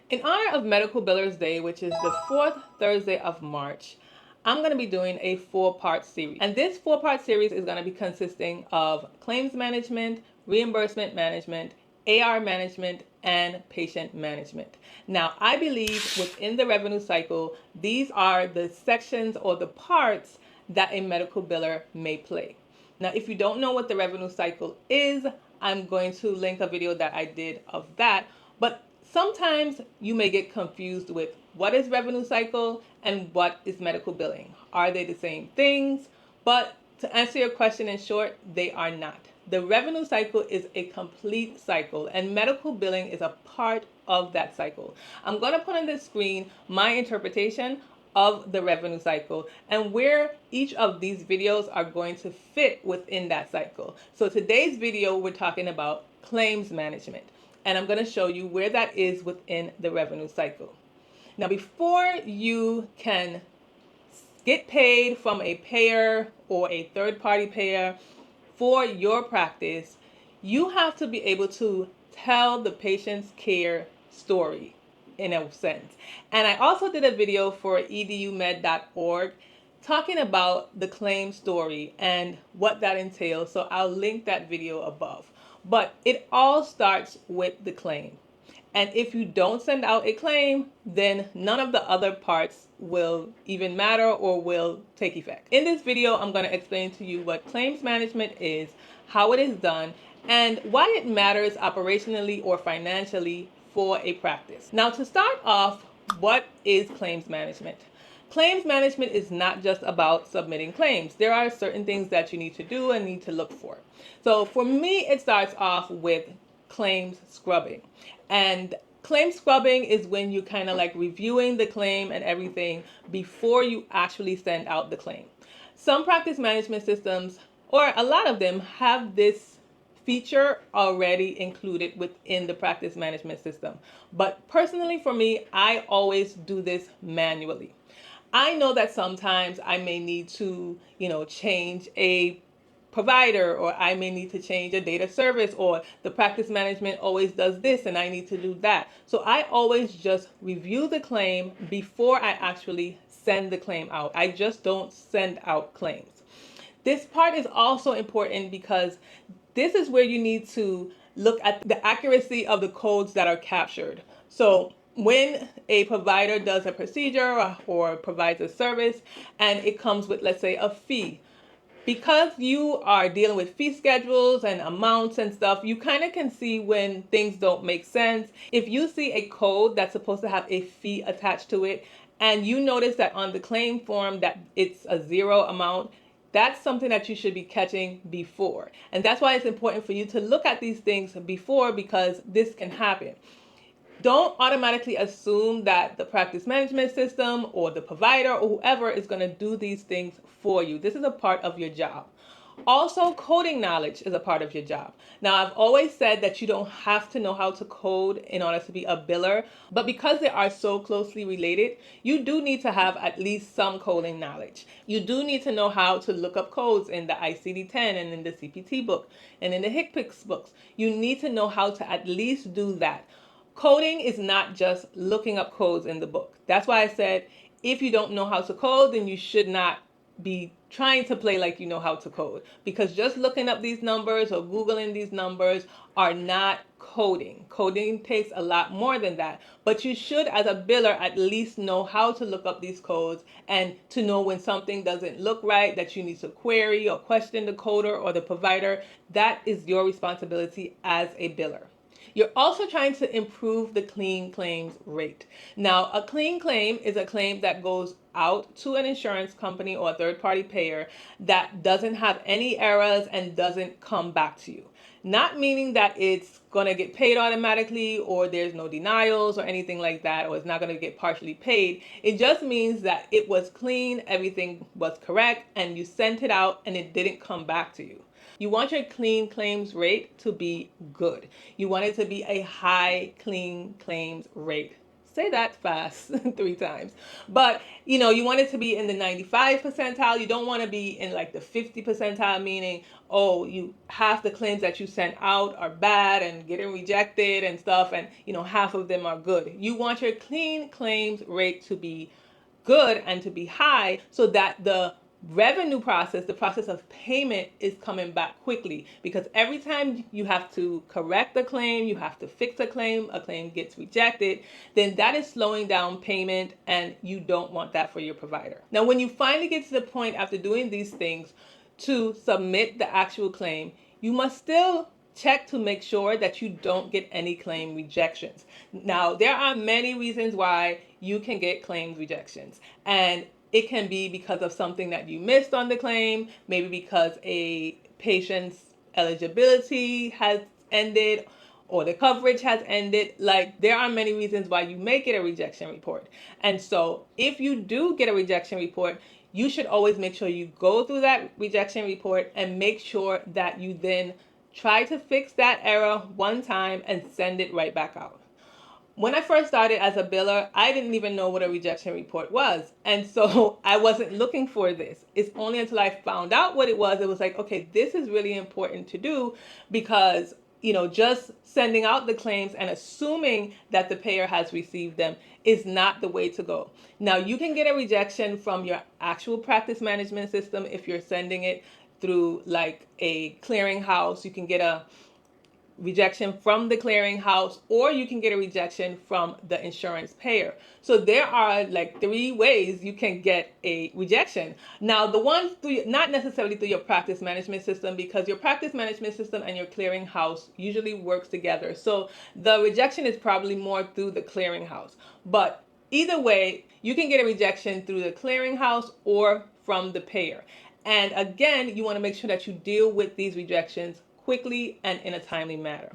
In honor of Medical Billers Day, which is the fourth Thursday of March, I'm going to be doing a 4-part series. And this 4-part series is going to be consisting of claims management, reimbursement management, AR management, and patient management. Now, I believe within the revenue cycle, these are the sections or the parts that a medical biller may play. Now, if you don't know what the revenue cycle is, I'm going to link a video that I did of that. But sometimes you may get confused with what is revenue cycle and what is medical billing. Are they the same things? But to answer your question in short, they are not. The revenue cycle is a complete cycle, and medical billing is a part of that cycle. I'm going to put on the screen my interpretation of the revenue cycle and where each of these videos are going to fit within that cycle. So today's video, we're talking about claims management, and I'm going to show you where that is within the revenue cycle. Now, before you can get paid from a payer or a third-party payer for your practice, you have to be able to tell the patient's care story in a sense. And I also did a video for edumed.org talking about the claim story and what that entails. So I'll link that video above. But it all starts with the claim. And if you don't send out a claim, then none of the other parts will even matter or will take effect. In this video, I'm going to explain to you what claims management is, how it is done, and why it matters operationally or financially for a practice. Now, to start off, what is claims management? Claims management is not just about submitting claims. There are certain things that you need to do and need to look for. So for me, it starts off with claims scrubbing. And claim scrubbing is when you kind of like reviewing the claim and everything before you actually send out the claim. Some practice management systems, or a lot of them, have this feature already included within the practice management system. But personally for me, I always do this manually. I know that sometimes I may need to, change a provider, or I may need to change a data service, or the practice management always does this and I need to do that. So I always just review the claim before I actually send the claim out. I just don't send out claims. This part is also important because this is where you need to look at the accuracy of the codes that are captured. So when a provider does a procedure or provides a service and it comes with, let's say, a fee, because you are dealing with fee schedules and amounts and stuff, you kind of can see when things don't make sense. If you see a code that's supposed to have a fee attached to it and you notice that on the claim form that it's a zero amount, that's something that you should be catching before. And that's why it's important for you to look at these things before, because this can happen. Don't automatically assume that the practice management system or the provider or whoever is going to do these things for you. This is a part of your job. Also, coding knowledge is a part of your job. Now, I've always said that you don't have to know how to code in order to be a biller, but because they are so closely related, you do need to have at least some coding knowledge. You do need to know how to look up codes in the ICD-10 and in the CPT book and in the HCPCS books. You need to know how to at least do that. Coding is not just looking up codes in the book. That's why I said if you don't know how to code, then you should not be trying to play like you know how to code, because just looking up these numbers or Googling these numbers are not coding. Coding takes a lot more than that, but you should, as a biller, at least know how to look up these codes and to know when something doesn't look right, that you need to query or question the coder or the provider. That is your responsibility as a biller. You're also trying to improve the clean claims rate. Now, a clean claim is a claim that goes out to an insurance company or a third-party payer that doesn't have any errors and doesn't come back to you. Not meaning that it's going to get paid automatically or there's no denials or anything like that, or it's not going to get partially paid. It just means that it was clean, everything was correct, and you sent it out and it didn't come back to you. You want your clean claims rate to be good. You want it to be a high clean claims rate say that fast 3 times. But, you know, you want it to be in the 95 percentile. You don't want to be in like the 50 percentile, meaning, oh, you half the claims that you sent out are bad and getting rejected and stuff, and, you know, half of them are good. You want your clean claims rate to be good and to be high so that the revenue process, the process of payment, is coming back quickly, because every time you have to correct a claim, you have to fix a claim gets rejected, then that is slowing down payment, and you don't want that for your provider. Now, when you finally get to the point after doing these things to submit the actual claim, you must still check to make sure that you don't get any claim rejections. Now, there are many reasons why you can get claim rejections, and it can be because of something that you missed on the claim, maybe because a patient's eligibility has ended or the coverage has ended. Like, there are many reasons why you may get a rejection report. And so if you do get a rejection report, you should always make sure you go through that rejection report and make sure that you then try to fix that error one time and send it right back out. When I first started as a biller, I didn't even know what a rejection report was. And so I wasn't looking for this. It's only until I found out what it was like, okay, this is really important to do, because, you know, just sending out the claims and assuming that the payer has received them is not the way to go. Now, you can get a rejection from your actual practice management system if you're sending it through like a clearinghouse. You can get a rejection from the clearinghouse, or you can get a rejection from the insurance payer. So there are like 3 ways you can get a rejection. Now, the ones through, not necessarily through your practice management system, because your practice management system and your clearinghouse usually works together. So the rejection is probably more through the clearinghouse. But either way, you can get a rejection through the clearinghouse or from the payer. And again, you want to make sure that you deal with these rejections quickly and in a timely manner.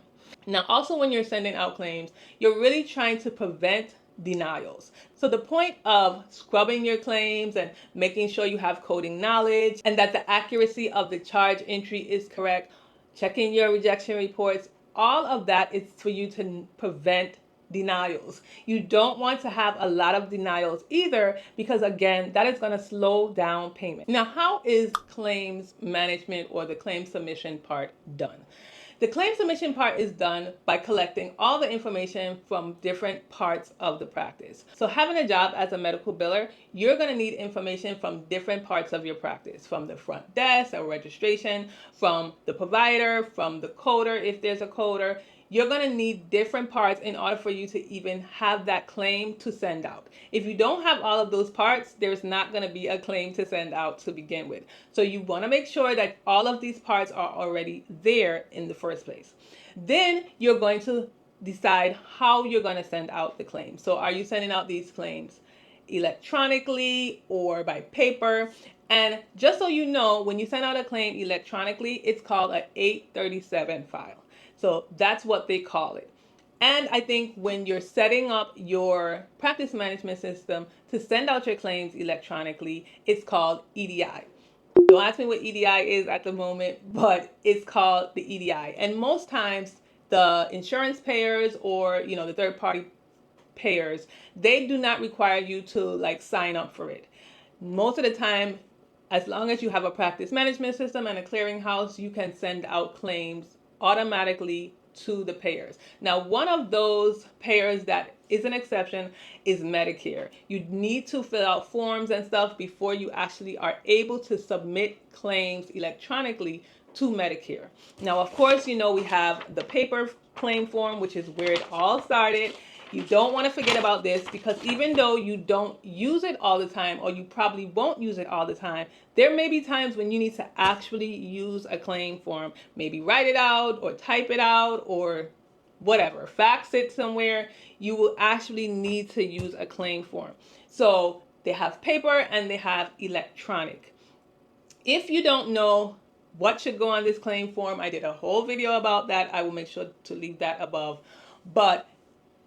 Now, also when you're sending out claims, you're really trying to prevent denials. So the point of scrubbing your claims and making sure you have coding knowledge and that the accuracy of the charge entry is correct, checking your rejection reports, all of that is for you to prevent denials. You don't want to have a lot of denials either, because again, that is going to slow down payment. Now, how is claims management or the claim submission part done? The claim submission part is done by collecting all the information from different parts of the practice. So having a job as a medical biller, you're going to need information from different parts of your practice, from the front desk or registration, from the provider, from the coder if there's a coder. You're going to need different parts in order for you to even have that claim to send out. If you don't have all of those parts, there's not going to be a claim to send out to begin with. So you want to make sure that all of these parts are already there in the first place. Then you're going to decide how you're going to send out the claim. So are you sending out these claims electronically or by paper? And just so you know, when you send out a claim electronically, it's called an 837 file. So that's what they call it. And I think when you're setting up your practice management system to send out your claims electronically, it's called EDI. Don't ask me what EDI is at the moment, but it's called the EDI. And most times the insurance payers or, you know, the third party payers, they do not require you to like sign up for it. Most of the time, as long as you have a practice management system and a clearinghouse, you can send out claims automatically to the payers. Now, one of those payers that is an exception is Medicare. You need to fill out forms and stuff before you actually are able to submit claims electronically to Medicare. Now, of course, you know, we have the paper claim form, which is where it all started. You don't want to forget about this, because even though you don't use it all the time, or you probably won't use it all the time, there may be times when you need to actually use a claim form. Maybe write it out or type it out or whatever, fax it somewhere. You will actually need to use a claim form. So they have paper and they have electronic. If you don't know what should go on this claim form, I did a whole video about that. I will make sure to leave that above. But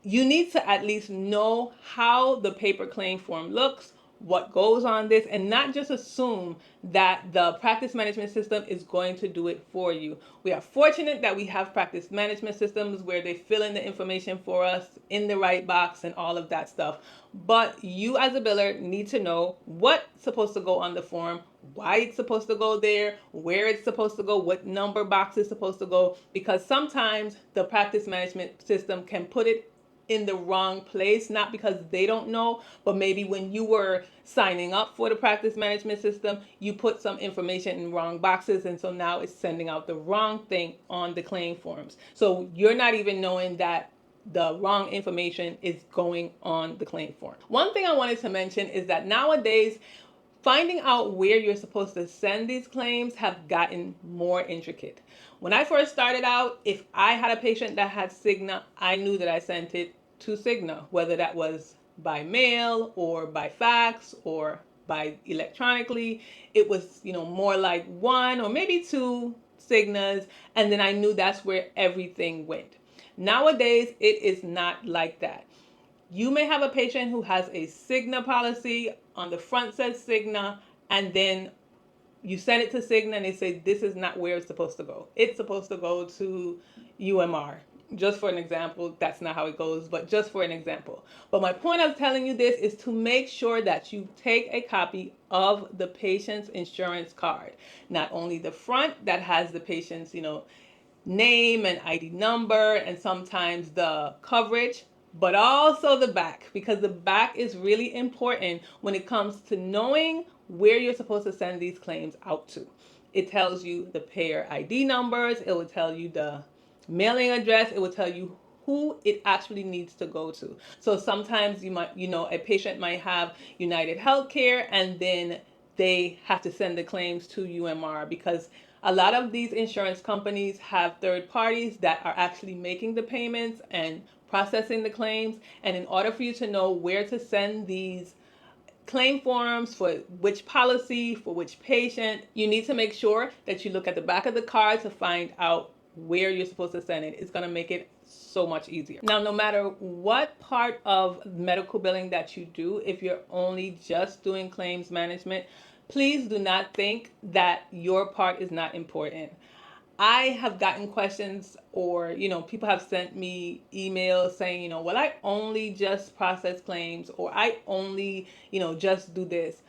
you need to at least know how the paper claim form looks, what goes on this, and not just assume that the practice management system is going to do it for you. We are fortunate that we have practice management systems where they fill in the information for us in the right box and all of that stuff. But you as a biller need to know what's supposed to go on the form, why it's supposed to go there, where it's supposed to go, what number box is supposed to go, because sometimes the practice management system can put it in the wrong place, not because they don't know, but maybe when you were signing up for the practice management system, you put some information in wrong boxes, and so now it's sending out the wrong thing on the claim forms. So you're not even knowing that the wrong information is going on the claim form. One thing I wanted to mention is that nowadays, finding out where you're supposed to send these claims have gotten more intricate. When I first started out, if I had a patient that had Cigna, I knew that I sent it to Cigna, whether that was by mail or by fax or by electronically. It was, more like one or maybe two Cignas, and then I knew that's where everything went. Nowadays, it is not like that. You may have a patient who has a Cigna policy, on the front says Cigna, and then you send it to Cigna and they say this is not where it's supposed to go. It's supposed to go to UMR. Just for an example, that's not how it goes, but just for an example. But my point of telling you this is to make sure that you take a copy of the patient's insurance card. Not only the front that has the patient's, name and ID number and sometimes the coverage, but also the back, because the back is really important when it comes to knowing where you're supposed to send these claims out to. It tells you the payer ID numbers, it will tell you the mailing address, it will tell you who it actually needs to go to. So sometimes you might, a patient might have United Healthcare and then they have to send the claims to UMR, because a lot of these insurance companies have third parties that are actually making the payments and processing the claims. And in order for you to know where to send these claim forms for which policy, for which patient, you need to make sure that you look at the back of the card to find out where you're supposed to send it. It's going to make it so much easier. Now, no matter what part of medical billing that you do, if you're only just doing claims management, please do not think that your part is not important. I have gotten questions, or people have sent me emails saying, well, I only just process claims, or I only just do this.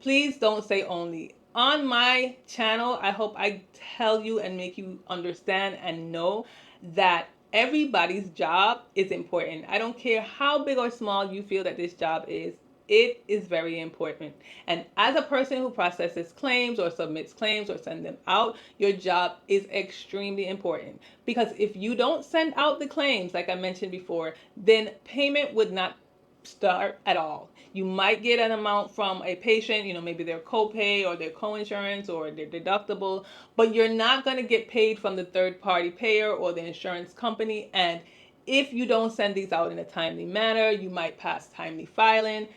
Please don't say only. On my channel, I hope I tell you and make you understand and know that everybody's job is important. I don't care how big or small you feel that this job is. It is very important. And as a person who processes claims or submits claims or sends them out, your job is extremely important. Because if you don't send out the claims, like I mentioned before, then payment would not start at all. You might get an amount from a patient, maybe their copay or their coinsurance or their deductible, but you're not going to get paid from the third party payer or the insurance company. And if you don't send these out in a timely manner, you might pass timely filing.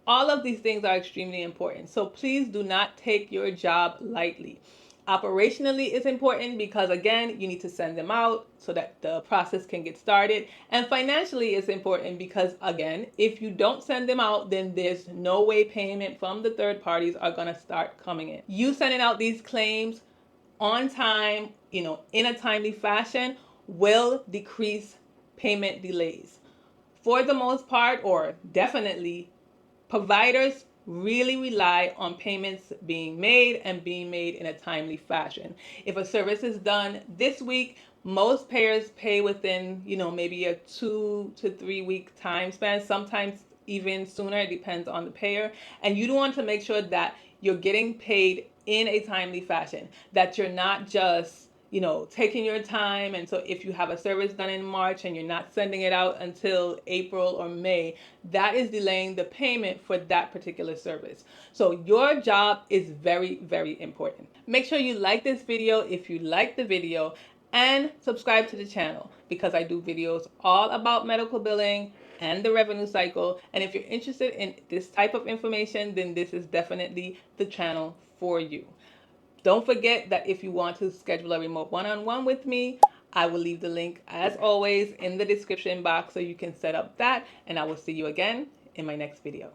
All of these things are extremely important. So please do not take your job lightly. Operationally, it's important because, again, you need to send them out so that the process can get started. And financially, it's important because, again, if you don't send them out, then there's no way payment from the third parties are going to start coming in. You sending out these claims on time, in a timely fashion, will decrease payment delays. For the most part, or definitely, providers really rely on payments being made and being made in a timely fashion. If a service is done this week, most payers pay within, maybe a 2 to 3 week time span, sometimes even sooner. It depends on the payer. And you want to make sure that you're getting paid in a timely fashion, that you're not just taking your time. And so if you have a service done in March and you're not sending it out until April or May, that is delaying the payment for that particular service. So your job is very, very important. Make sure you like this video if you like the video, and subscribe to the channel because I do videos all about medical billing and the revenue cycle. And if you're interested in this type of information, then this is definitely the channel for you. Don't forget that if you want to schedule a remote one-on-one with me, I will leave the link, as always, in the description box so you can set up that, and I will see you again in my next video.